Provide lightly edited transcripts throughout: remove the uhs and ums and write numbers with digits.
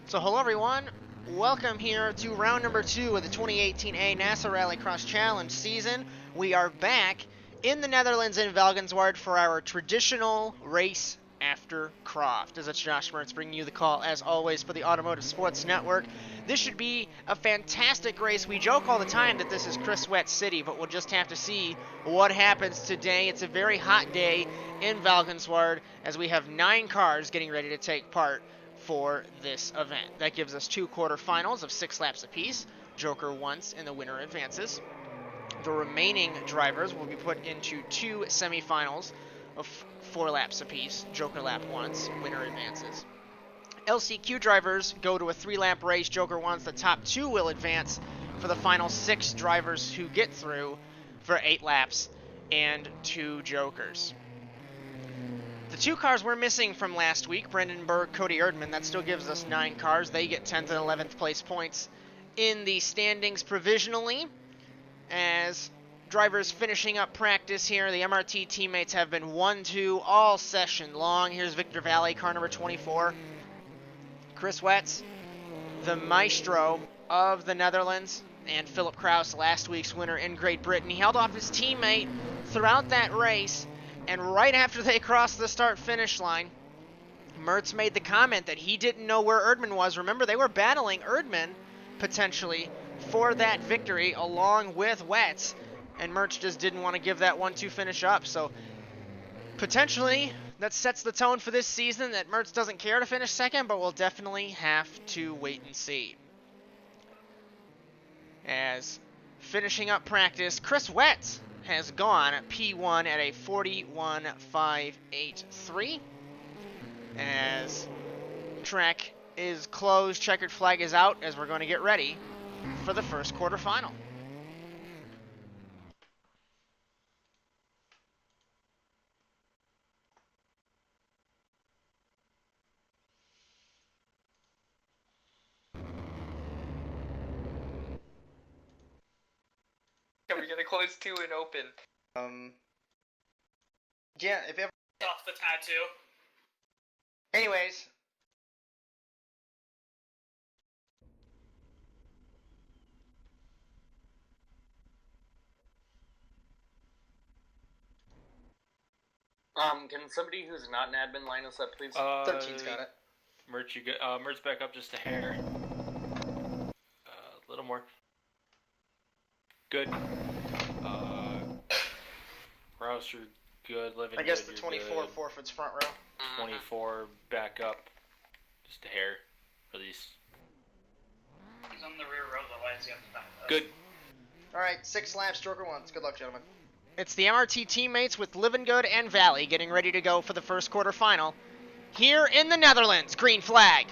So hello everyone, welcome here to round number 2 of the 2018A NASA RallyCross Challenge season. We are back in the Netherlands in Valkenswaard for our traditional race after Croft. As it's Josh Mertz bringing you the call as always for the Automotive Sports Network. This should be a fantastic race. We joke all the time that this is Chris Wet City, but we'll just have to see what happens today. It's a very hot day in Valkenswaard as we have 9 cars getting ready to take part for this event. That gives us 2 quarterfinals of 6 laps apiece. Joker once and the winner advances. The remaining drivers will be put into 2 semifinals of 4 laps apiece. Joker lap once, winner advances. LCQ drivers go to a 3-lap race. Joker once, the top 2 will advance for the final 6 drivers who get through for 8 laps and 2 Jokers. The 2 cars we're missing from last week, Brendan Berg, Cody Erdman, that still gives us 9 cars. They get 10th and 11th place points in the standings provisionally. As drivers finishing up practice here, the MRT teammates have been 1-2 all session long. Here's Victor Valley, car number 24. Chris Wetz, the maestro of the Netherlands, and Philip Kraus, last week's winner in Great Britain. He held off his teammate throughout that race. And right after they crossed the start-finish line, Mertz made the comment that he didn't know where Erdman was. Remember, they were battling Erdman, potentially, for that victory, along with Wetz. And Mertz just didn't want to give that 1-2 finish up. So, potentially, that sets the tone for this season, that Mertz doesn't care to finish second, but we'll definitely have to wait and see. As finishing up practice, Chris Wetz has gone P1 at a 41.583. As track is closed, checkered flag is out, as we're going to get ready for the first quarterfinal. We're gonna close 2 and open. Yeah, if ever. Off the tattoo. Anyways. Can somebody who's not an admin line us up, please? 13's got it. Merch, you get Merch back up just a hair. A little more. Good. Rouse, you're good. Living I guess good, the 24 good. forfeits front row. 24 back up. Just a hair. Release. He's on the rear row, but why is he on the back? Good. Alright, 6 laps, Joker once. Good luck, gentlemen. It's the MRT teammates with Livengood and Valley getting ready to go for the first quarterfinal. Here in the Netherlands, green flag.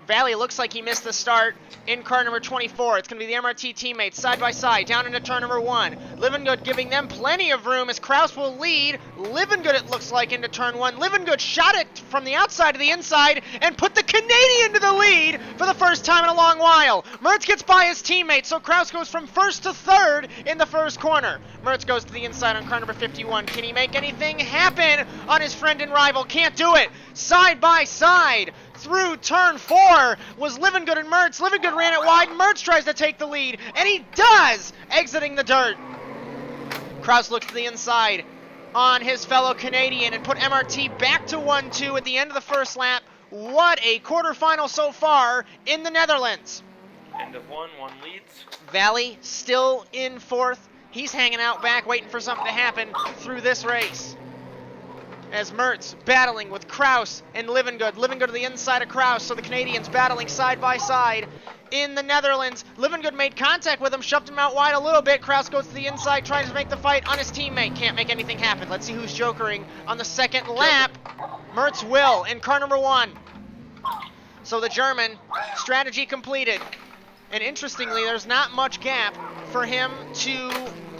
Valley looks like he missed the start in car number 24. It's going to be the MRT teammates side by side down into turn number 1. Livengood giving them plenty of room as Kraus will lead. Livengood, it looks like, into turn 1. Livengood shot it from the outside to the inside and put the Canadian to the lead for the first time in a long while. Mertz gets by his teammate, so Kraus goes from first to third in the first corner. Mertz goes to the inside on car number 51. Can he make anything happen on his friend and rival? Can't do it. Side by side through turn 4 was Livengood and Mertz. Livengood ran it wide. Mertz tries to take the lead, and he does, exiting the dirt. Kraus looks to the inside on his fellow Canadian and put MRT back to 1-2 at the end of the first lap. What a quarterfinal so far in the Netherlands. End of 1 leads. Valley still in 4th. He's hanging out back, waiting for something to happen through this race. As Mertz battling with Kraus and Livengood. Livengood to the inside of Kraus, so the Canadians battling side by side in the Netherlands. Livengood made contact with him, shoved him out wide a little bit. Kraus goes to the inside, tries to make the fight on his teammate. Can't make anything happen. Let's see who's jokering on the second lap. Mertz will in car number 1. So the German, strategy completed. And interestingly, there's not much gap for him to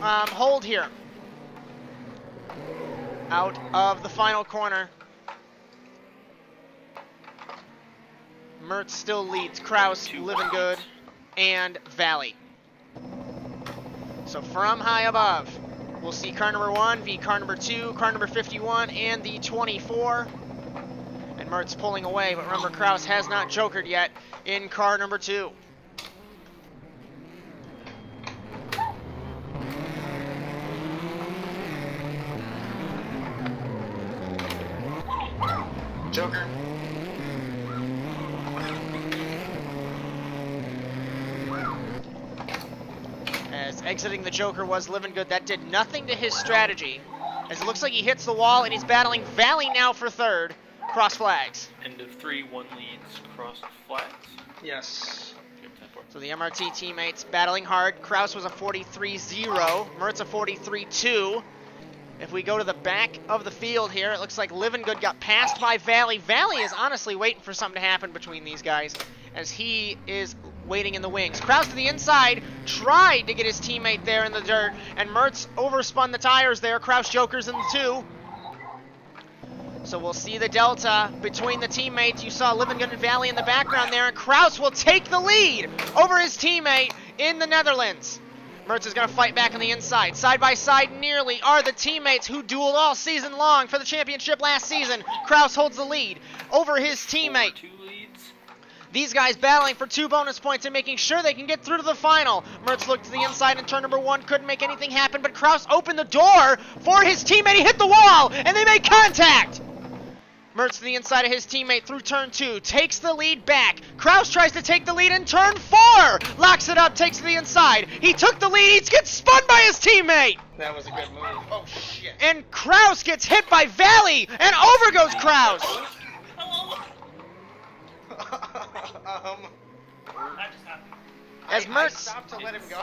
hold here. Out of the final corner. Mertz still leads Kraus, Livengood, and Valley. So from high above, we'll see car number 1 v car number 2, car number 51, and the 24. And Mertz pulling away, but remember, Kraus has not jokered yet in car number 2. Joker. As exiting the Joker was Living Good, that did nothing to his strategy. As it looks like he hits the wall, and he's battling Valley now for 3rd. Cross flags. End of 3, 1 leads, cross flags. Yes. So the MRT teammates battling hard. Kraus was a 43-0. Mertz a 43-2. If we go to the back of the field here, it looks like Living Good got passed by Valley. Valley is honestly waiting for something to happen between these guys, as he is waiting in the wings. Kraus to the inside, tried to get his teammate there in the dirt, and Mertz overspun the tires there. Kraus jokers in the 2. So we'll see the delta between the teammates. You saw Living Good and Valley in the background there, and Kraus will take the lead over his teammate in the Netherlands. Mertz is going to fight back on the inside. Side by side nearly are the teammates who dueled all season long for the championship last season. Kraus holds the lead over his teammate. 2 leads. These guys battling for 2 bonus points and making sure they can get through to the final. Mertz looked to the inside in turn number 1, couldn't make anything happen, but Kraus opened the door for his teammate. He hit the wall, and they made contact. Mertz to the inside of his teammate through turn 2, takes the lead back. Kraus tries to take the lead in turn 4, locks it up, takes to the inside. He took the lead, he gets spun by his teammate. That was a good move. Oh, shit. And Kraus gets hit by Valley, and over goes Kraus. That just happened. As I Mertz... stopped to let him go.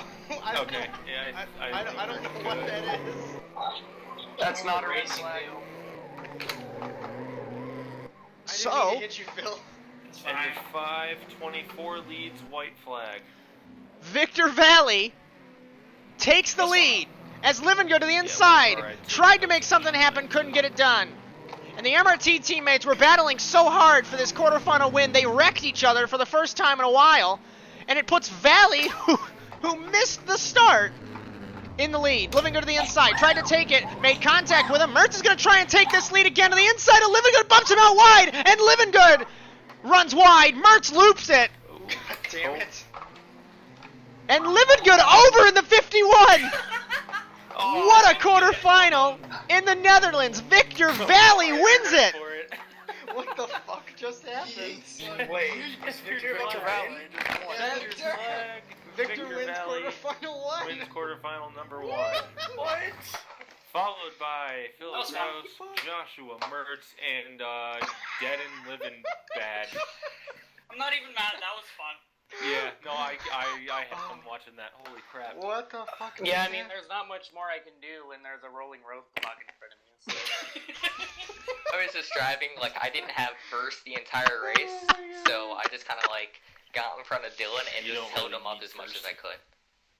Okay, yeah, I don't know what that is. That's not a racing flag. deal. I So- didn't mean to hit you, Phil. It's End fine. of 5, 24 leads, white flag. Victor Valley takes the lead as Living Good to the inside. alright. Tried to make something happen, couldn't get it done. And the MRT teammates were battling so hard for this quarterfinal win, they wrecked each other for the first time in a while. And it puts Valley, who missed the start, in the lead. Living Good to the inside, tried to take it, made contact with him. Mertz is going to try and take this lead again to the inside, and Living Good bumps him out wide, and Living Good runs wide. Mertz loops it, God damn it. and Living Good over in the 51. Oh, What a quarterfinal in the Netherlands. Victor Valley wins it. For it. What the fuck just happened? Wait, Victor Valley. Victor wins Valley quarterfinal 1. wins quarterfinal number 1. what? Followed by Phil That was Kraus, Joshua Mertz, and Dead and Living Bad. I'm not even mad. That was fun. Yeah, no, I had fun watching that. Holy crap. What the fuck? Yeah, I mean, there's not much more I can do when there's a rolling roadblock in front of me. So. I was just driving, like, I didn't have first the entire race, so I just kind of, like, got in front of Dylan and You just don't held really him up need as much first. as I could.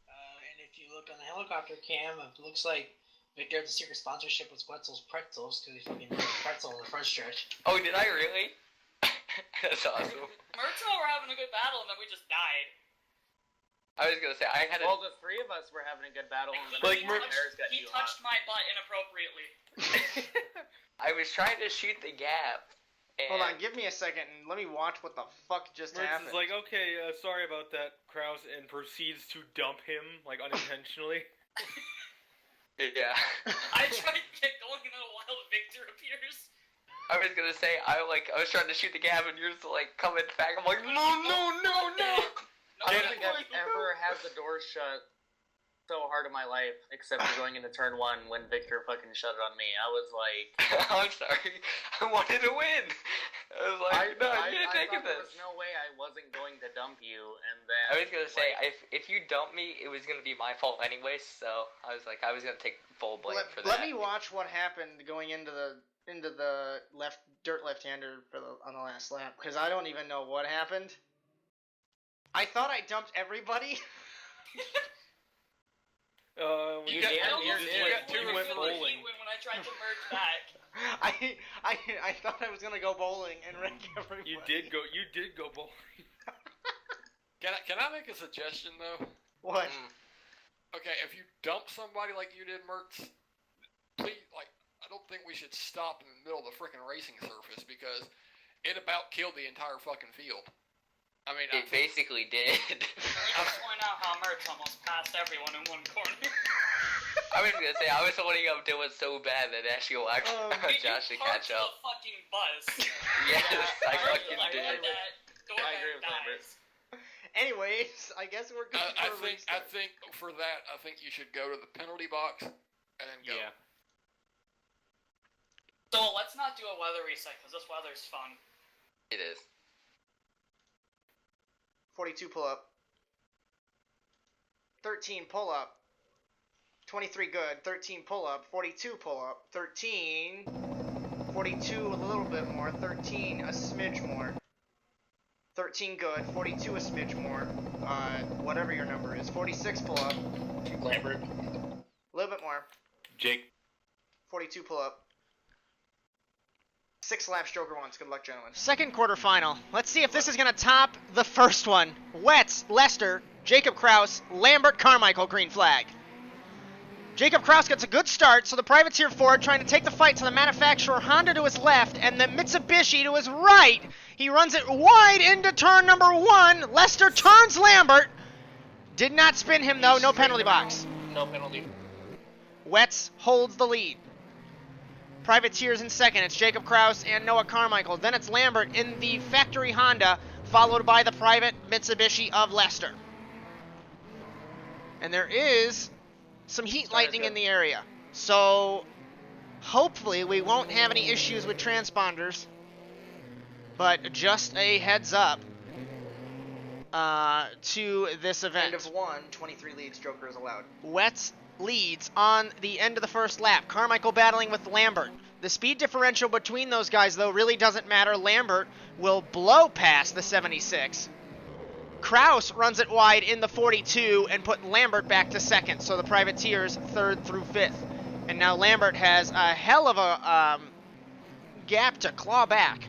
And if you look on the helicopter cam, it looks like Victor had the secret sponsorship was Wetzel's Pretzels because he fucking put a pretzel in the front stretch. Oh, did I really? That's awesome. Mertz and I were having a good battle, and then we just died. I was gonna say, I had a... Well, the 3 of us were having a good battle, and then Like, the Mertz- tires got He too hot. touched my butt inappropriately. I was trying to shoot the gap, and... Hold on, give me a second and let me watch what the fuck just Mertz happened. is like, okay, sorry about that, Kraus, and proceeds to dump him, like, unintentionally. Yeah. I tried to get going, and then a wild Victor appears. I was gonna say, I was trying to shoot the gap, and you're just, like, coming back. I'm like, no! I don't think I've ever had the door shut so hard in my life, except for going into turn 1 when Victor fucking shut it on me. I was like... I'm sorry. I wanted to win. I was like, no, you're I taking thought there this. was no way I wasn't going to dump you, and then... I was gonna say, like, if you dumped me, it was gonna be my fault anyway. So I was like, I was gonna take full blame for that. Let me watch what happened going into the left-hander on the last lap, because I don't even know what happened. I thought I dumped everybody. You did? I almost You went did. You went for the bowling. heat when I tried to merge back. I thought I was gonna go bowling and wreck everybody. You did go bowling. Can I make a suggestion though? What? Okay, if you dump somebody like you did, Mertz, please, like, I don't think we should stop in the middle of the freaking racing surface because it about killed the entire fucking field. I mean, It basically did. I'll just point out how Mertz almost passed everyone in one corner. I was gonna say, I was holding up to it so bad that actually will Josh to catch You up. parked the fucking bus. Yes, I Mertz, fucking like, did. when that door I agree with dies. Anyways, I guess we're good I for a think restart. for that, I think you should go to the penalty box and then go. Yeah. So let's not do a weather reset, because this weather's fun. It is. 42 pull up. 13 pull up. 23 good. 13 pull up. 42 pull up. 13. 42 a little bit more. 13 a smidge more. 13 good. 42 a smidge more. Whatever your number is. 46 pull up. Lambert. A little bit more. Jake. 42 pull up. 6 laps Joker wants. Good luck, gentlemen. Second quarterfinal. Let's see if this is going to top the first one. Wetz, Lester, Jacob Kraus, Lambert, Carmichael, green flag. Jacob Kraus gets a good start, so the privateer Ford trying to take the fight to the manufacturer Honda to his left and the Mitsubishi to his right. He runs it wide into turn number 1. Lester turns Lambert. Did not spin him, though. No penalty box. No penalty. Wetz holds the lead. Privateers in second. It's Jacob Kraus and Noah Carmichael. Then it's Lambert in the factory Honda, followed by the private Mitsubishi of Lester. And there is some heat lightning in the area. So hopefully we won't have any issues with transponders. But just a heads up to this event. End of 1. 23 leads. Joker is allowed. Wetz leads on the end of the first lap. Carmichael battling with Lambert. The speed differential between those guys, though, really doesn't matter. Lambert will blow past the 76. Kraus runs it wide in the 42 and put Lambert back to second, so the privateers third through fifth. And now Lambert has a hell of a gap to claw back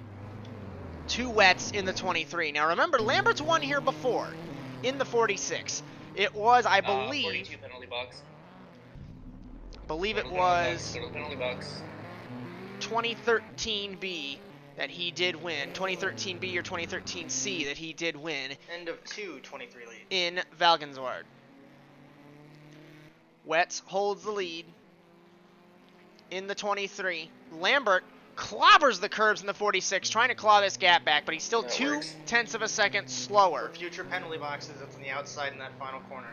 to Wetz in the 23. Now remember, Lambert's won here before in the 46. It was, I believe, 42 penalty box. it was Penalty box. 2013B that he did win. 2013B or 2013C that he did win End of 2. 23 leads. in Valkenswaard. Wetz holds the lead in the 23. Lambert clobbers the curbs in the 46, trying to claw this gap back, but he's still That 0.2 of a second For slower. future penalty boxes, it's on the outside in that final corner.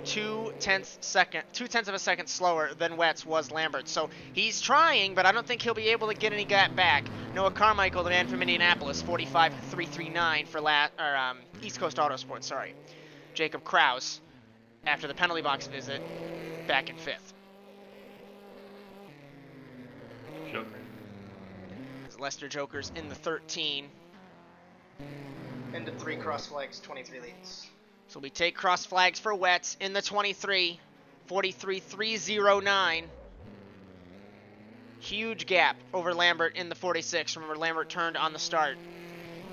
0.2 of a second slower than Wetz was Lambert. So he's trying, but I don't think he'll be able to get any gap back. Noah Carmichael, the man from Indianapolis, 45.339 for East Coast Autosports, sorry. Jacob Kraus, after the penalty box visit, back in fifth. Joker. Lester Joker's in the 13. End of 3 cross flags. 23 leads. So we take cross flags for Wetz in the 23, 43.309. Huge gap over Lambert in the 46. Remember, Lambert turned on the start.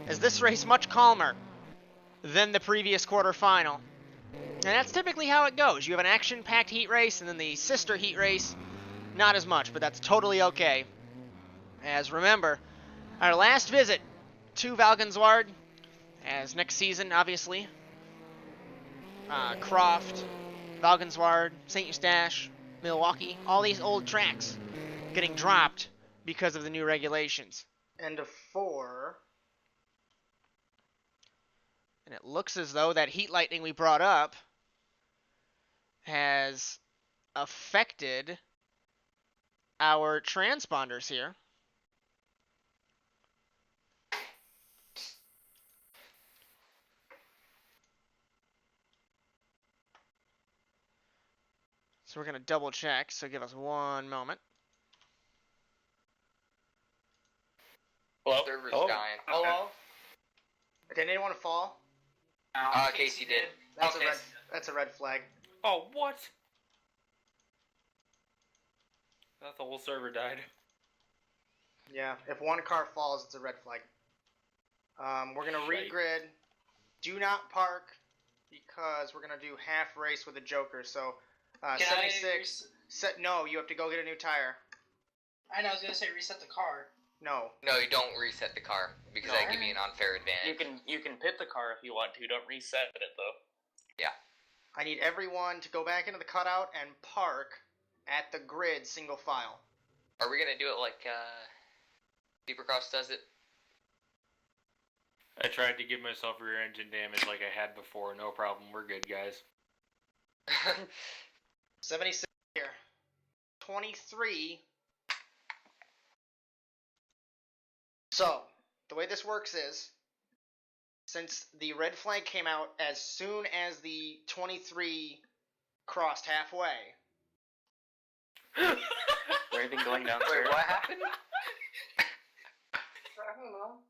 As this race much calmer than the previous quarterfinal. And that's typically how it goes. You have an action-packed heat race, and then the sister heat race, not as much, but that's totally okay. As remember, our last visit to Valkenswaard, as next season, obviously, Croft, Valkenswaard, St. Eustache, Milwaukee, all these old tracks getting dropped because of the new regulations. End of 4. And it looks as though that heat lightning we brought up has affected our transponders here. So we're going to double check, so give us one moment. Hello? Server's Hello? dying. Hello? Did anyone fall? Casey did. That's Okay. That's a red flag. Oh, what? I thought the whole server died. Yeah, if one car falls, it's a red flag. We're gonna Shite. regrid. Do not park because we're gonna do half race with a Joker. So, 76. No, you have to go get a new tire. I know, I was gonna say reset the car. No. No, you don't reset the car because No. that give you an unfair advantage. You can pit the car if you want to. Don't reset it though. Yeah. I need everyone to go back into the cutout and park at the grid single file. Are we gonna do it like Supercross does it? I tried to give myself rear engine damage like I had before. No problem. We're good, guys. 76 here. 23. So, the way this works is, since the red flag came out as soon as the 23 crossed halfway. Anything going down Wait, there? what happened? I don't know.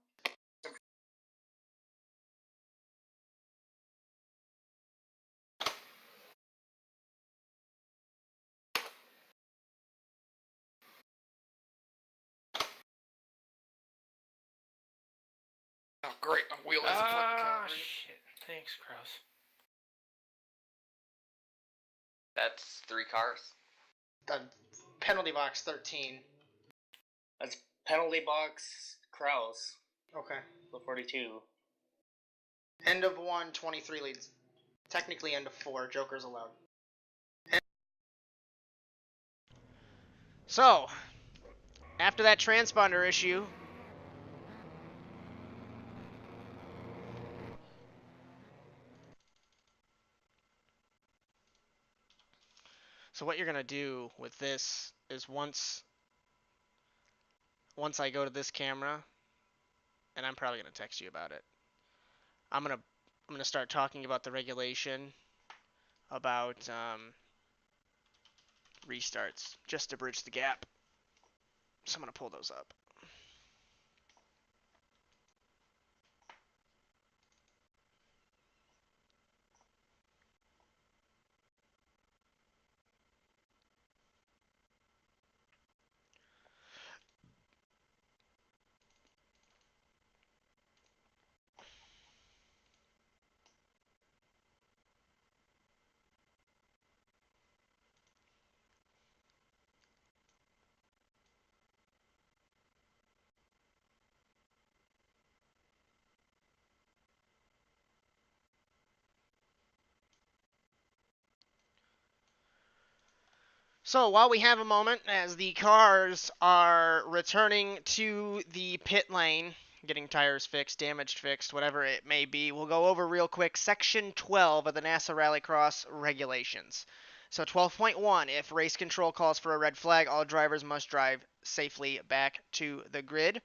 Oh, great. I'm wheeling some fucking Ah, calories. shit. Thanks, Kraus. That's 3 cars. The penalty box 13. That's penalty box Kraus, Okay. the 42. End of 1, 23 leads. Technically end of 4, Joker's allowed. So, after that transponder issue, so what you're going to do with this is once I go to this camera, and I'm probably going to text you about it, I'm going to start talking about the regulation about restarts just to bridge the gap. So I'm going to pull those up. So while we have a moment, as the cars are returning to the pit lane, getting tires fixed, damaged fixed, whatever it may be, we'll go over real quick Section 12 of the NASA Rallycross regulations. So 12.1, if race control calls for a red flag, all drivers must drive safely back to the grid.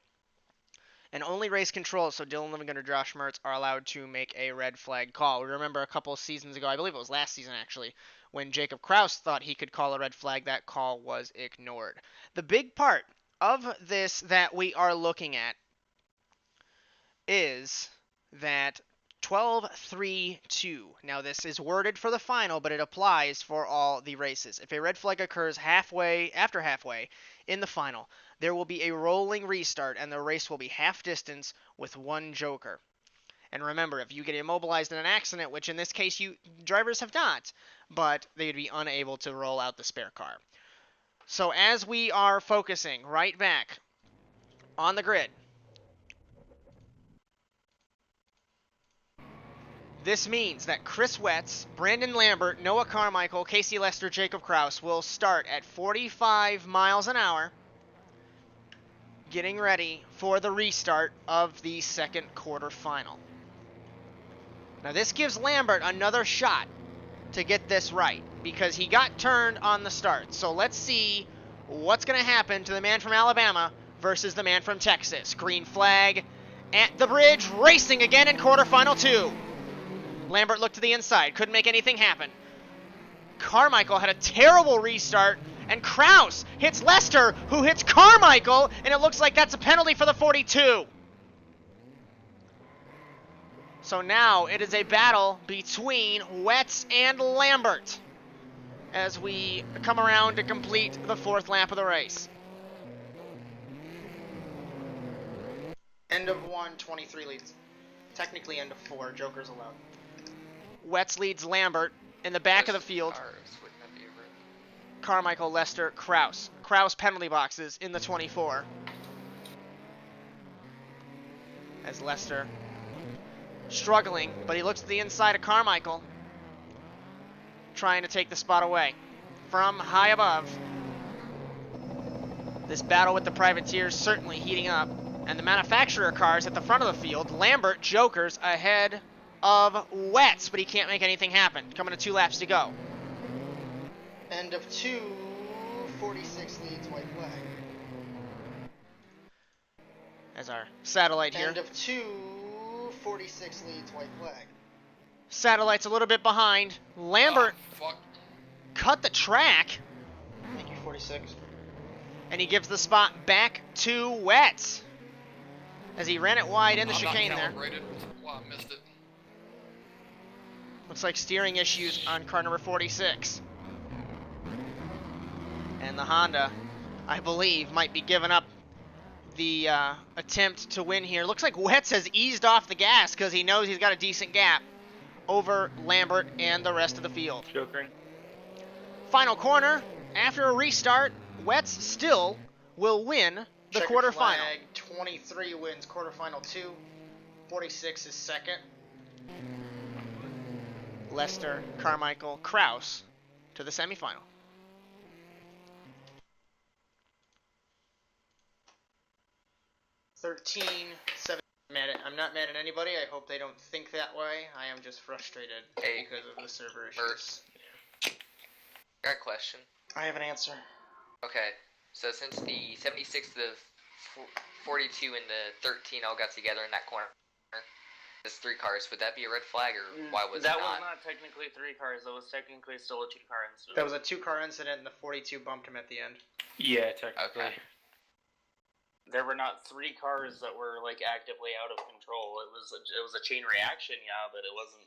And only race control, so Dylan Livingood or Josh Mertz, are allowed to make a red flag call. We remember a couple seasons ago, I believe it was last season actually, when Jacob Kraus thought he could call a red flag, that call was ignored. The big part of this that we are looking at is that 12.3.2. Now this is worded for the final, but it applies for all the races. If a red flag occurs after halfway in the final, there will be a rolling restart and the race will be half distance with 1 joker. And remember, if you get immobilized in an accident, which in this case drivers have not, but they would be unable to roll out the spare car. So as we are focusing right back on the grid, this means that Chris Wetz, Brandon Lambert, Noah Carmichael, Casey Lester, Jacob Kraus will start at 45 miles an hour, getting ready for the restart of the second quarterfinal. Now this gives Lambert another shot to get this right, because he got turned on the start. So let's see what's going to happen to the man from Alabama versus the man from Texas. Green flag at the bridge, racing again in quarterfinal 2. Lambert looked to the inside, couldn't make anything happen. Carmichael had a terrible restart, and Kraus hits Lester, who hits Carmichael, and it looks like that's a penalty for the 42. So now it is a battle between Wetz and Lambert as we come around to complete the 4th lap of the race. End of 1, 23 leads. Technically end of 4, Joker's allowed. Wetz leads Lambert in the back of the field. Carmichael, Lester, Kraus. Kraus penalty boxes in the 24. as Lester struggling, but he looks to the inside of Carmichael, trying to take the spot away from high above. This battle with the privateers certainly heating up, and the manufacturer cars at the front of the field. Lambert jokers ahead of Wetz, but he can't make anything happen. Coming to 2 laps to go. End of 2, 46 leads, white flag. As our satellite here. End of 2, 46 leads, white flag. Satellite's a little bit behind. Lambert Fuck. cut the track, Thank you, 46. and he gives the spot back to Wetz as he ran it wide in the I'm chicane not there. calibrated. Well, I missed it. Looks like steering issues on car number 46. And the Honda, I believe, might be giving up the attempt to win here. Looks like Wetz has eased off the gas because he knows he's got a decent gap over Lambert and the rest of the field. Jokering. Final corner, after a restart, Wetz still will win the Checkered quarterfinal. flag, 23 wins quarterfinal 2. 46 is second. Lester, Carmichael, Kraus to the semifinal. I'm not mad at anybody. I hope they don't think that way. I am just frustrated Hey, because of the server Mert. issues. Got a question. I have an answer. Okay, so since the 76, the 42, and the 13 all got together in that corner, there's 3 cars. Would that be a red flag, or why was that it not? was not technically 3 cars. That was technically still a 2-car incident. That was a 2-car incident, and the 42 bumped him at the end. Yeah, technically. Okay. There were not 3 cars that were like actively out of control. It was a chain reaction, yeah, but it wasn't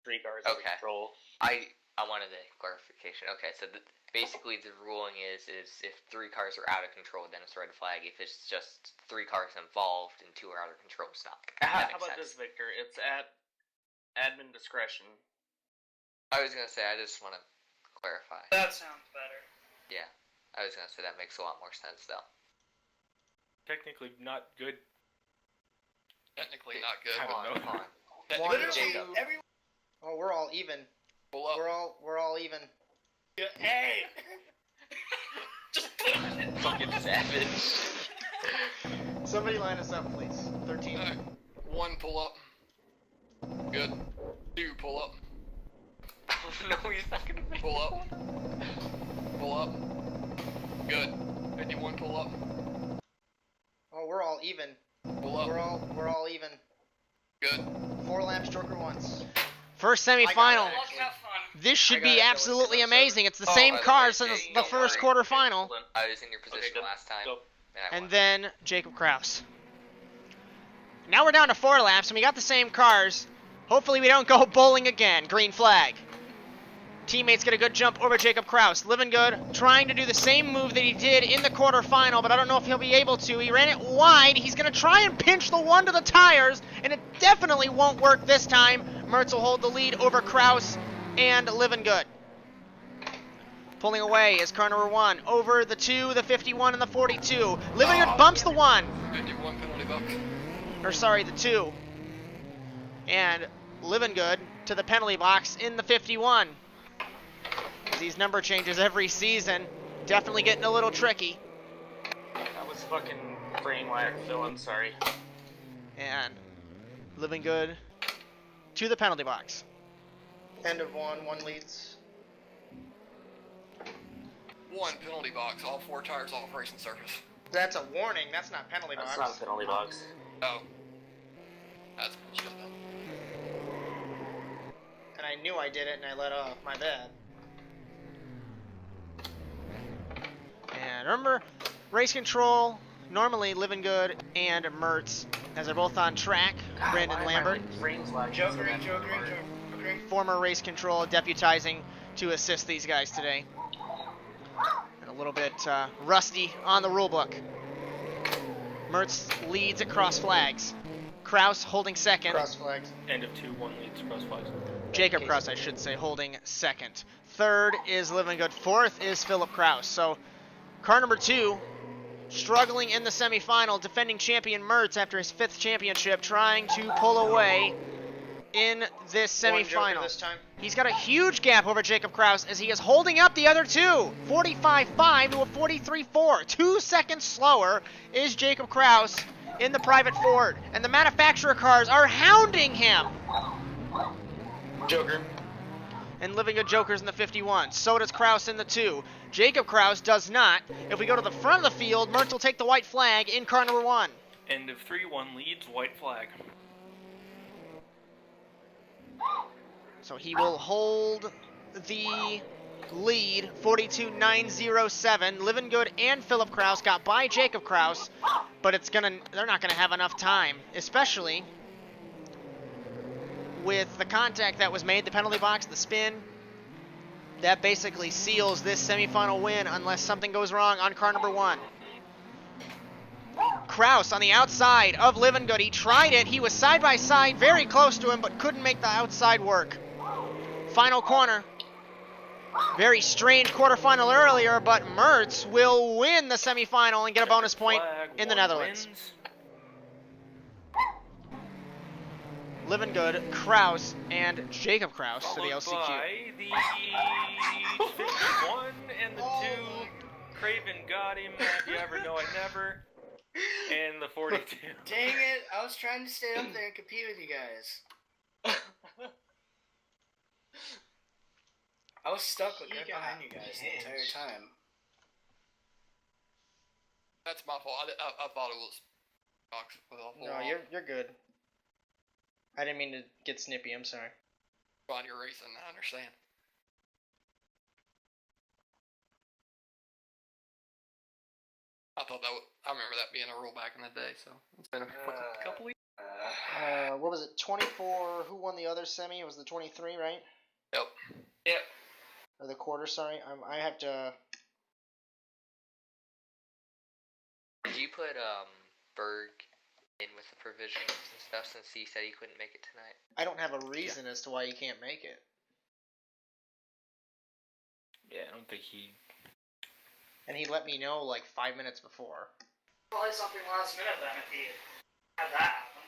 3 cars out of Okay. control. I wanted a clarification. Okay, so basically the ruling is if 3 cars are out of control, then it's a red flag. If it's just 3 cars involved and 2 are out of control, it's not. How That makes about sense. this, Victor? It's at admin discretion. I was gonna say, I just want to clarify. That sounds better. Yeah, I was gonna say that makes a lot more sense though. Technically not good. Technically not good. I don't know. Hold on. Technically, Literally, Jacob. everyone. Oh, we're all even. Pull up. We're all even. Hey! Just put it. Fucking savage. Somebody line us up, please. 13. Alright. 1 pull up. Good. 2 pull up. No, he's not gonna make Pull up. Pull up. Good. 51 pull up. Oh, we're all even. Pull up. We're all even. Good. 4 laps, Joker once. First I got semifinal. it. Luck, have fun. This should I got be it, Joey, absolutely so that's amazing. It's the Oh, same by the cars way, since Jay, the don't first worry. quarterfinal. I was in your position good. last time, Go. and I won. And then Jacob Kraus. Now we're down to 4 laps, and we got the same cars. Hopefully we don't go bowling again. Green flag. Teammates get a good jump over Jacob Kraus. Living good, trying to do the same move that he did in the quarterfinal, but I don't know if he'll be able to. He ran it wide. He's going to try and pinch the one to the tires, and it definitely won't work this time. Mertz will hold the lead over Kraus and Living good. Pulling away is car number 1 over the 2, the 51, and the 42. Living good bumps the 1. 51 penalty buck. Or sorry, the 2. And Living good to the penalty box in the 51. These number changes every season, definitely getting a little tricky. That was fucking brain lag, Phil. I'm sorry. And Living good to the penalty box. End of 1 leads. 1 penalty box. All 4 tires off racing surface. That's a warning. That's not penalty That's box. not a penalty box. Oh. That's bullshit then. And I knew I did it, and I let off. My bad. And remember, race control, normally Living good and Mertz, as they're both on track. Brandon Lambert, Brain's lag. Jokering. former race control, deputizing to assist these guys today. And a little bit rusty on the rulebook. Mertz leads at cross flags. Kraus holding second. Cross flags. End of 2, 1 leads cross flags. Jacob Kraus, I should say, holding second. Third is Living good. Fourth is Philip Kraus. So car number 2 struggling in the semifinal, defending champion Mertz after his 5th championship, trying to pull away in this One Joker semifinal. this time. He's got a huge gap over Jacob Kraus as he is holding up the other two. 45.5 to a 43.4. 2 seconds slower is Jacob Kraus in the private Ford. And the manufacturer cars are hounding him. Joker. And Living Good Joker's in the 51. So does Kraus in the 2. Jacob Kraus does not. If we go to the front of the field, Mertz will take the white flag in car number 1. End of 3-1 leads, white flag. So he will hold the lead, 42.907. Living Good and Philip Kraus got by Jacob Kraus, but they're not gonna have enough time, especially with the contact that was made, the penalty box, the spin. That basically seals this semifinal win unless something goes wrong on car number 1. Kraus on the outside of Living Good. He tried it. He was side by side, very close to him, but couldn't make the outside work. Final corner. Very strange quarterfinal earlier, but Mertz will win the semifinal and get a bonus point in the Netherlands. Living Good, Kraus, and Jacob Kraus for the LCQ. By the 51 and the 2, Craven got him, have you ever know I never, and the 42. Dang it, I was trying to stay up there and compete with you guys. I was stuck right behind you guys the entire time. That's my fault. I thought it was box with a whole No, you're good. I didn't mean to get snippy, I'm sorry. Fine, you're racing, I understand. I thought I remember that being a rule back in the day, so it's been a couple weeks. What was it, 24? Who won the other semi? It was the 23, right? Yep. Yep. Or the quarter, sorry. I have to... Did you put Berg in with the provisions and stuff since he said he couldn't make it tonight? I don't have a reason as to why he can't make it. Yeah, I don't think he... And he let me know like 5 minutes before. Probably something last minute then if he had that happen.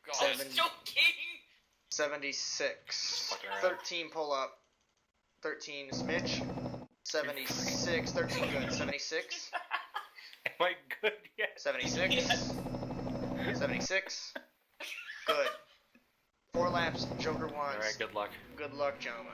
God, I was joking! 76. 13 pull up. 13 smidge. 76. 13 good. 76. Am I good yet? 76. Yes. 76. Good. 4 laps, Joker won. Alright, good luck. Good luck, gentlemen.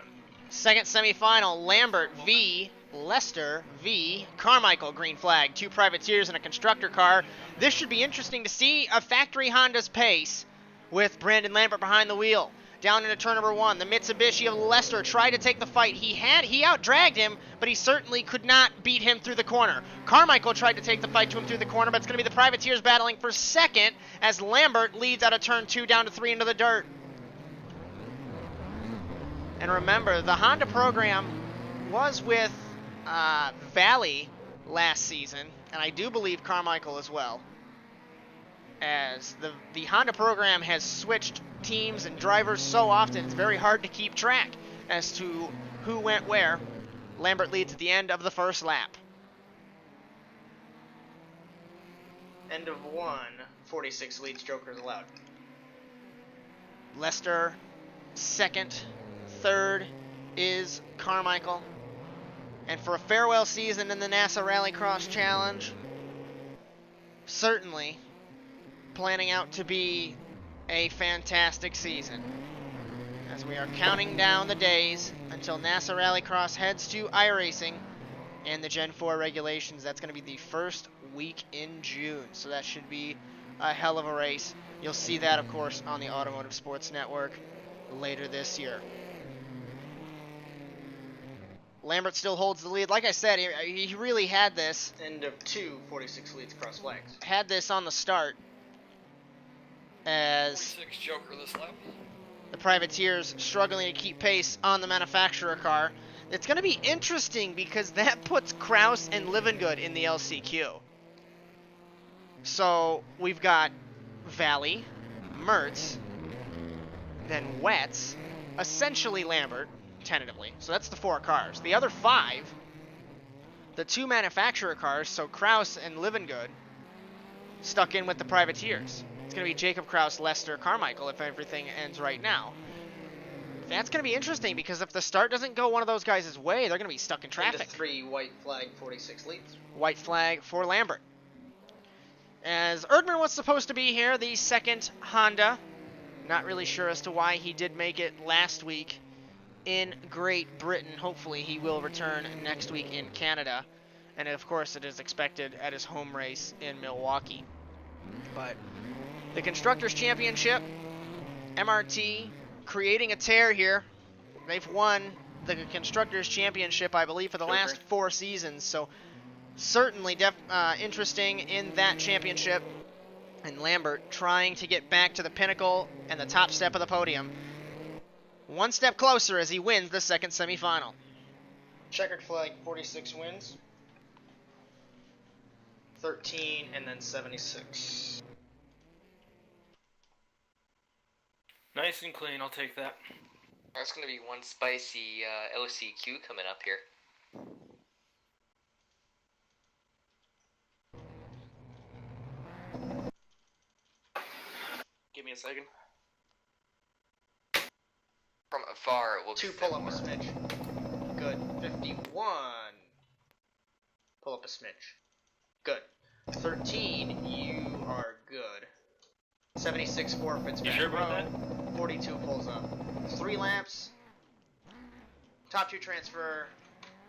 Second semifinal, Lambert v. Lester v. Carmichael, green flag. 2 privateers and a constructor car. This should be interesting to see a factory Honda's pace with Brandon Lambert behind the wheel. Down into turn number 1, the Mitsubishi of Lester tried to take the fight. He out-dragged him, but he certainly could not beat him through the corner. Carmichael tried to take the fight to him through the corner, but it's going to be the privateers battling for second as Lambert leads out of turn 2 down to 3 into the dirt. And remember, the Honda program was with Valley last season, and I do believe Carmichael as well. As the Honda program has switched teams and drivers so often, it's very hard to keep track as to who went where. Lambert leads at the end of the first lap. End of 1. 46 leads, Joker's allowed. Lester second. Third is Carmichael. And for a farewell season in the NASA RallyCross Challenge, certainly planning out to be a fantastic season. As we are counting down the days until NASA RallyCross heads to iRacing and the Gen 4 regulations. That's going to be the first week in June, so that should be a hell of a race. You'll see that, of course, on the Automotive Sports Network later this year. Lambert still holds the lead. Like I said, he really had this. End of 2. 46 leads, cross flags. Had this on the start. As 46 Joker this lap. the privateers struggling to keep pace on the manufacturer car. It's going to be interesting because that puts Kraus and Livengood in the LCQ. So we've got Valley, Mertz, then Wetz, essentially Lambert, tentatively. So that's the 4 cars. The other 5, the two manufacturer cars, so Kraus and Livengood, stuck in with the privateers. It's going to be Jacob Kraus, Lester, Carmichael if everything ends right now. That's going to be interesting because if the start doesn't go one of those guys' way, they're going to be stuck in traffic. Into 3 white flag 46 leads. White flag for Lambert. As Erdman was supposed to be here, the second Honda. Not really sure as to why he did make it last week in Great Britain. Hopefully he will return next week in Canada. And of course it is expected at his home race in Milwaukee. But the Constructors' Championship, MRT creating a tear here. They've won the Constructors' Championship, I believe, for the last 4 seasons. So certainly interesting in that championship. And Lambert trying to get back to the pinnacle and the top step of the podium. One step closer as he wins the second semifinal. Checkered flag 46 wins. 13 and then 76. Nice and clean, I'll take that. There's going to be one spicy LCQ coming up here. Give me a second. From afar, it looks 2 pull up a smidge. Good. 51. Pull up a smidge. Good. 13. You are good. 76 forfeits. You back sure about row. that? 42 pulls up. 3 laps. Top 2 transfer.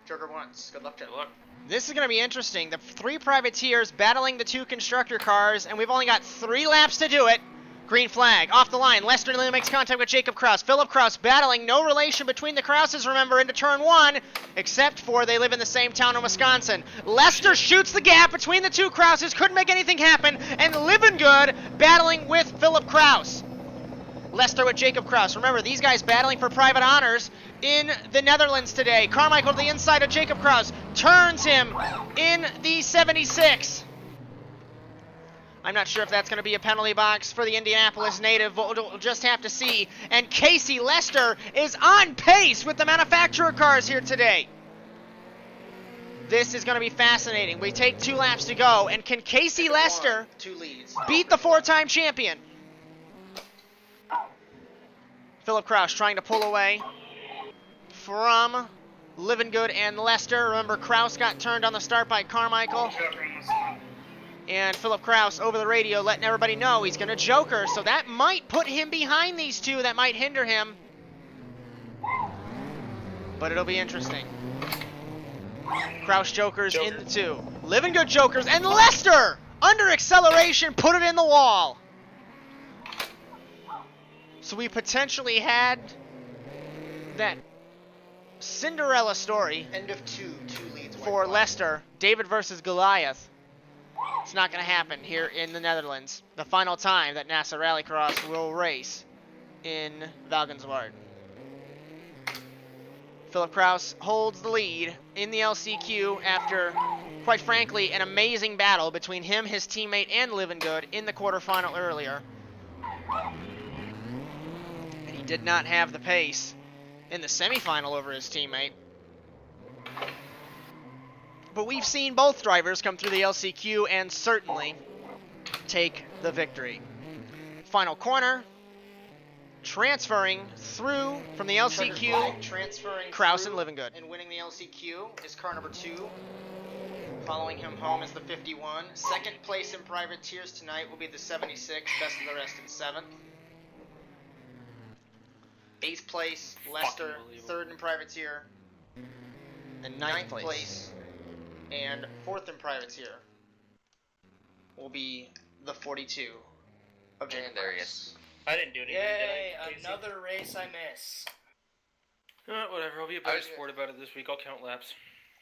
Joker once. Good luck, Good gentlemen. luck. This is going to be interesting. The 3 privateers battling the 2 constructor cars, and we've only got 3 laps to do it. Green flag, off the line. Lester nearly makes contact with Jacob Kraus. Philip Kraus battling, no relation between the Krauses, remember, into turn 1, except for they live in the same town in Wisconsin. Lester shoots the gap between the 2 Krauses, couldn't make anything happen, and Livengood battling with Philip Kraus. Lester with Jacob Kraus. Remember, these guys battling for private honors in the Netherlands today. Carmichael to the inside of Jacob Kraus, turns him in the 76. I'm not sure if that's going to be a penalty box for the Indianapolis native. We'll just have to see. And Casey Lester is on pace with the manufacturer cars here today. This is going to be fascinating. We take 2 laps to go. And can Casey Lester 2 leads. beat the 4-time champion? Philip Kraus trying to pull away from Livengood and Lester. Remember, Kraus got turned on the start by Carmichael. And Philip Kraus over the radio letting everybody know he's going to joker. So that might put him behind these 2. That might hinder him. But it'll be interesting. Kraus jokers in the 2. Livengood jokers. And Lester, under acceleration, put it in the wall. So we potentially had that Cinderella story End of 2 leads. for Lester. David versus Goliath. It's not going to happen here in the Netherlands. The final time that NASA Rallycross will race in Valkenswaard. Philip Kraus holds the lead in the LCQ after, quite frankly, an amazing battle between him, his teammate, and Livengood in the quarterfinal earlier. And he did not have the pace in the semifinal over his teammate. But we've seen both drivers come through the LCQ and certainly take the victory. Final corner, transferring through from the LCQ, transferring Kraus through and Livengood. and winning the LCQ is car number 2. Following him home is the 51. Second place in privateers tonight will be the 76. Best of the rest in 7th. 8th place, Lester. 3rd in privateer. And 9th place and 4th in privateer will be the 42 of Jacob And there he Kraus. is. I didn't do anything. Yay, did I, Casey? another race I miss. Whatever, I'll be a better sport about it this week. I'll count laps.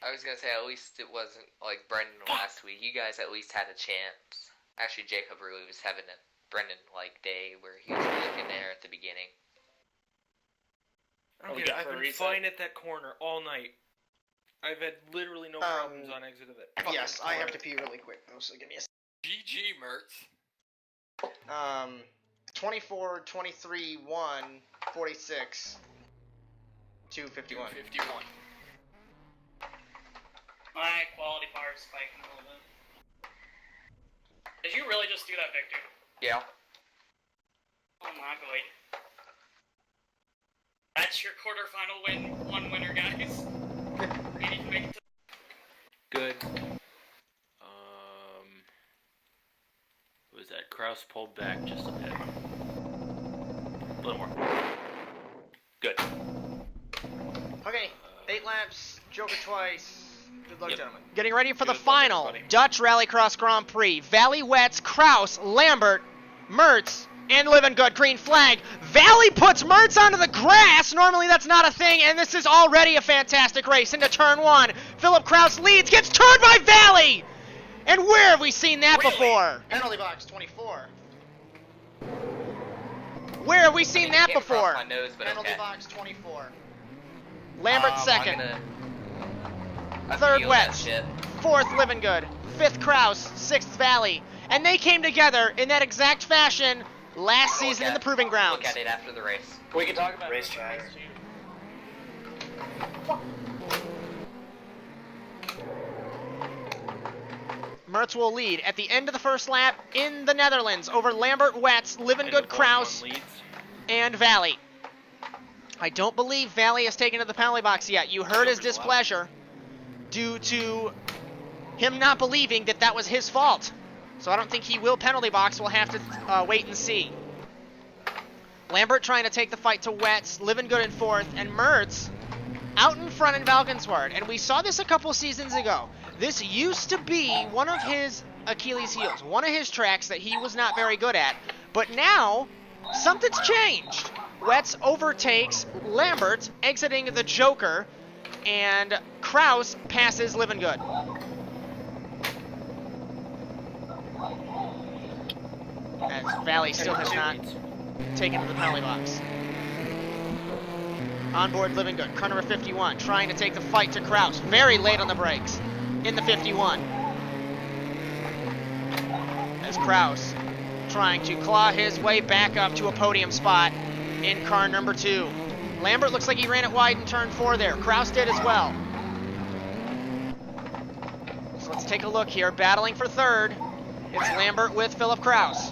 I was going to say, at least it wasn't like Brendan last week. You guys at least had a chance. Actually, Jacob really was having a Brendan-like day where he was looking there at the beginning. I've been fine at that corner all night. I've had literally no problems on exit of it. Yes, I have to pee really quick though, so give me a GG, Mertz. 24, 23, 1, 46, 251. 51. My quality bar is spiking a little bit. Did you really just do that, Victor? Yeah. Oh my god. That's your quarterfinal win, one winner, guys. You need to make it to Good. Was that Kraus pulled back just a bit? A little more. Good. Okay, 8 laps, Joker twice. Good luck, gentlemen. Getting ready for the Good luck, final everybody. Dutch Rallycross Grand Prix. Valley Wets, Kraus, Lambert, Mertz, and Living Good. Green flag. Valley puts Mertz onto the grass. Normally that's not a thing, and this is already a fantastic race. Into turn 1. Philip Kraus leads, gets turned by Valley! And where have we seen that before? Penalty box 24. Where have we seen that Came across before? my nose, but Penalty okay. box 24. Lambert I'm second. I Third feel that Wets. shit. Fourth Living Good. Fifth Kraus. Sixth Valley. And they came together in that exact fashion last season in the Proving Grounds. Look at it after the race. We can talk about Race chat. Mertz will lead at the end of the first lap in the Netherlands over Lambert, Wets, Living End Good, of 1-1 Kraus, leads. and Valley. I don't believe Valley has taken to the penalty box yet. You heard his displeasure due to him not believing that that was his fault. So I don't think he will penalty box. We'll have to wait and see. Lambert trying to take the fight to Wets, Living Good in fourth, and Mertz out in front in Valkenswaard. And we saw this a couple seasons ago. This used to be one of his Achilles heels, one of his tracks that he was not very good at. But now, something's changed. Wets overtakes Lambert, exiting the Joker, and Kraus passes Living Good. As Valley still has not taken to the penalty box. Onboard Living Good, car number 51, trying to take the fight to Kraus. Very late on the brakes in the 51. As Kraus trying to claw his way back up to a podium spot in car number 2. Lambert looks like he ran it wide in turn 4 there. Kraus did as well. So let's take a look here. Battling for third, it's Lambert with Philip Kraus.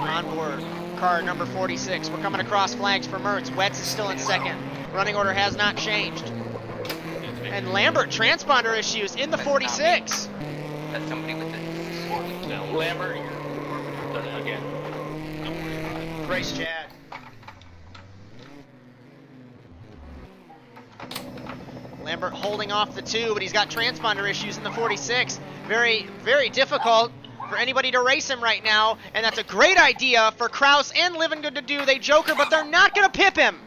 On board, car number 46. We're coming across flags for Mertz. Wets is still in second. Running order has not changed. And Lambert, transponder issues in the 46. That's somebody with the... Lambert, again. Don't worry about it. Brace Chad. Lambert holding off the 2, but he's got transponder issues in the 46. Very, very difficult for anybody to race him right now, and that's a great idea for Kraus and Living Good to do. They joker, but they're not going to pip him.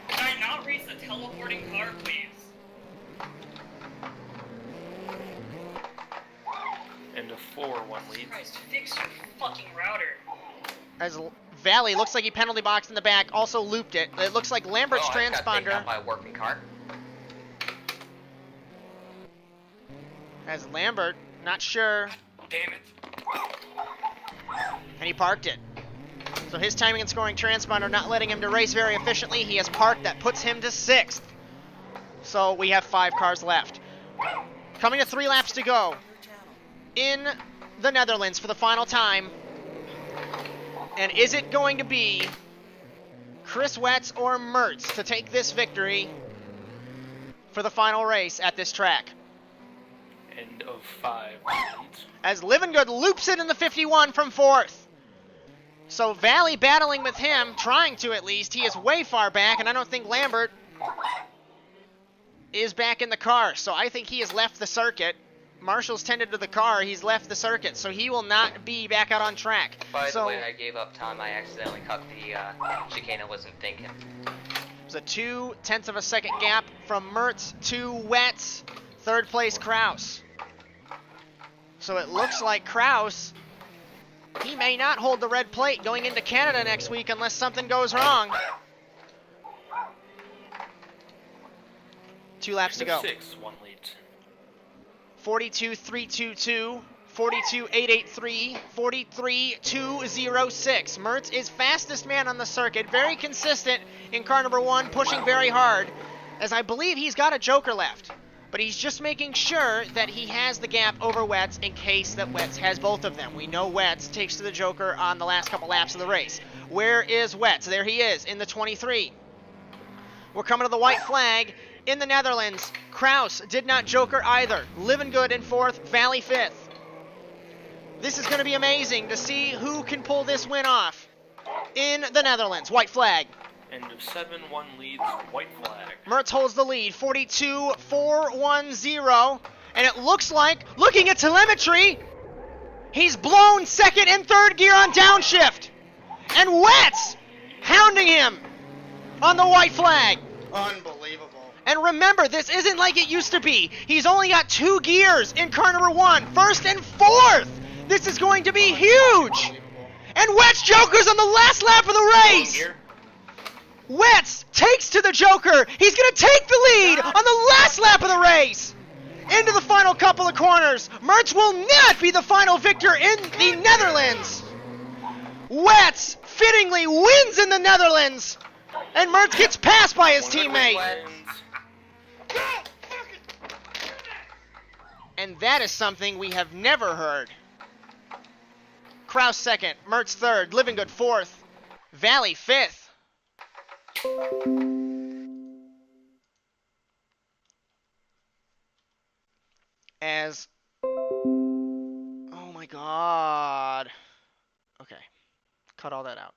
Can I not race the teleporting car, please? End of 4-1 leads. Christ, fix your fucking router. As Valley looks like he penalty boxed in the back, also looped it. It looks like Lambert's I just got taken transponder. out by a working car. As Lambert, not sure, Damn it. and he parked it. So his timing and scoring transponder not letting him to race very efficiently. He has parked. That puts him to 6th. So we have 5 cars left. Coming to 3 laps to go in the Netherlands for the final time. And is it going to be Chris Wets or Mertz to take this victory for the final race at this track? End of 5 leads. As Living Good loops it in the 51 from 4th. So Valley battling with him, trying to at least. He is way far back, and I don't think Lambert is back in the car. So I think he has left the circuit. Marshall's tended to the car. He's left the circuit, so he will not be back out on track. By the way, I gave up time. I accidentally cut the chicane. I wasn't thinking. It's a 0.2 of a second gap from Mertz to Wets. Third place, Kraus. So it looks like Kraus, he may not hold the red plate going into Canada next week unless something goes wrong. 2 laps to End go. of 6, 1 leads. 42.322 42.883, 43.206. Mertz is fastest man on the circuit, very consistent in car number 1, pushing very hard, as I believe he's got a joker left. But he's just making sure that he has the gap over Wetz in case that Wetz has both of them. We know Wetz takes to the joker on the last couple laps of the race. Where is Wetz? There he is in the 23. We're coming to the white flag in the Netherlands. Kraus did not joker either. Living Good in 4th, Valley 5th. This is going to be amazing to see who can pull this win off in the Netherlands. White flag. End of 7, 1 leads, white flag. Mertz holds the lead, 42.410. And it looks like, looking at telemetry, he's blown 2nd and 3rd gear on downshift. And Wetz hounding him on the white flag. Unbelievable. And remember, this isn't like it used to be. He's only got 2 gears in car number 1, 1st and 4th. This is going to be huge. And Wetz jokers on the last lap of the race. Wetz takes to the joker. He's going to take the lead on the last lap of the race. Into the final couple of corners. Mertz will not be the final victor in the Netherlands. Wetz fittingly wins in the Netherlands. And Mertz gets passed by his teammate. And that is something we have never heard. Kraus 2nd, Mertz 3rd, Living Good 4th, Valley 5th. As, oh my god. Okay, cut all that out.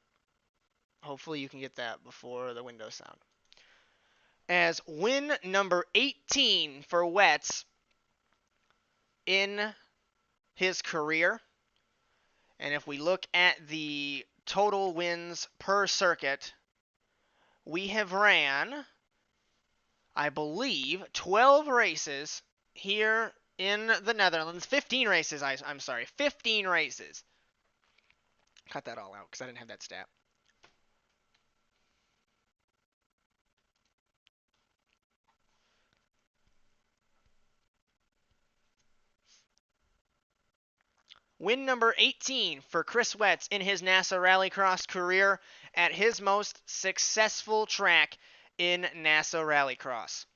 Hopefully you can get that before the window sound. As win number 18 for Wetz in his career. And if we look at the total wins per circuit, we have ran, I believe, 12 races here in the Netherlands. 15 races, I'm sorry, 15 races. Cut that all out because I didn't have that stat. Win number 18 for Chris Wetz in his NASA RallyCross career at his most successful track in NASA RallyCross.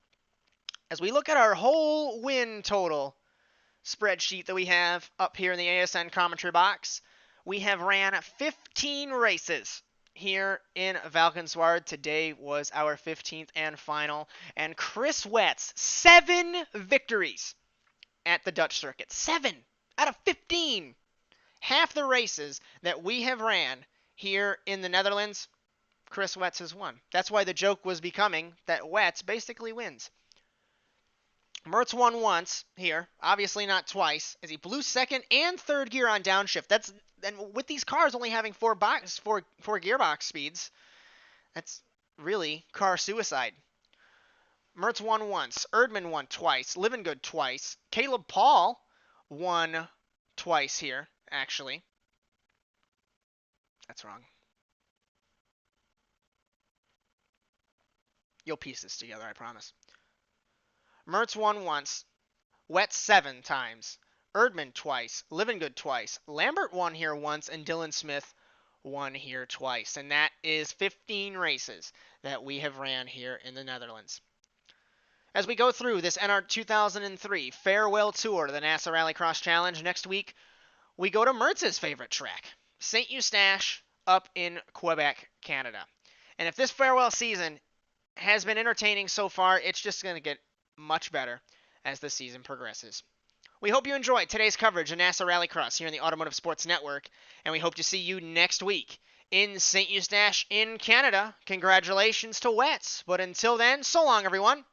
As we look at our whole win total spreadsheet that we have up here in the ASN commentary box, we have ran 15 races here in Valkenswaard. Today was our 15th and final. And Chris Wetz, 7 victories at the Dutch circuit. 7 out of 15. Half the races that we have ran here in the Netherlands, Chris Wetz has won. That's why the joke was becoming that Wetz basically wins. Mertz won once here, obviously not twice, as he blew 2nd and 3rd gear on downshift. And with these cars only having 4 gearbox speeds, that's really car suicide. Mertz won once, Erdman won twice, Living Good twice, Caleb Paul won twice here, actually. That's wrong. You'll piece this together, I promise. Mertz won once, Wetz 7 times, Erdman twice, Living Good twice, Lambert won here once, and Dylan Smith won here twice. And that is 15 races that we have ran here in the Netherlands. As we go through this NR 2003 farewell tour to the NASA RallyCross Challenge next week, we go to Mertz's favorite track, St. Eustache up in Quebec, Canada. And if this farewell season has been entertaining so far, it's just going to get much better as the season progresses. We hope you enjoyed today's coverage of NASA RallyCross here on the Automotive Sports Network, and we hope to see you next week in St. Eustache in Canada. Congratulations to Wetz, but until then, so long everyone.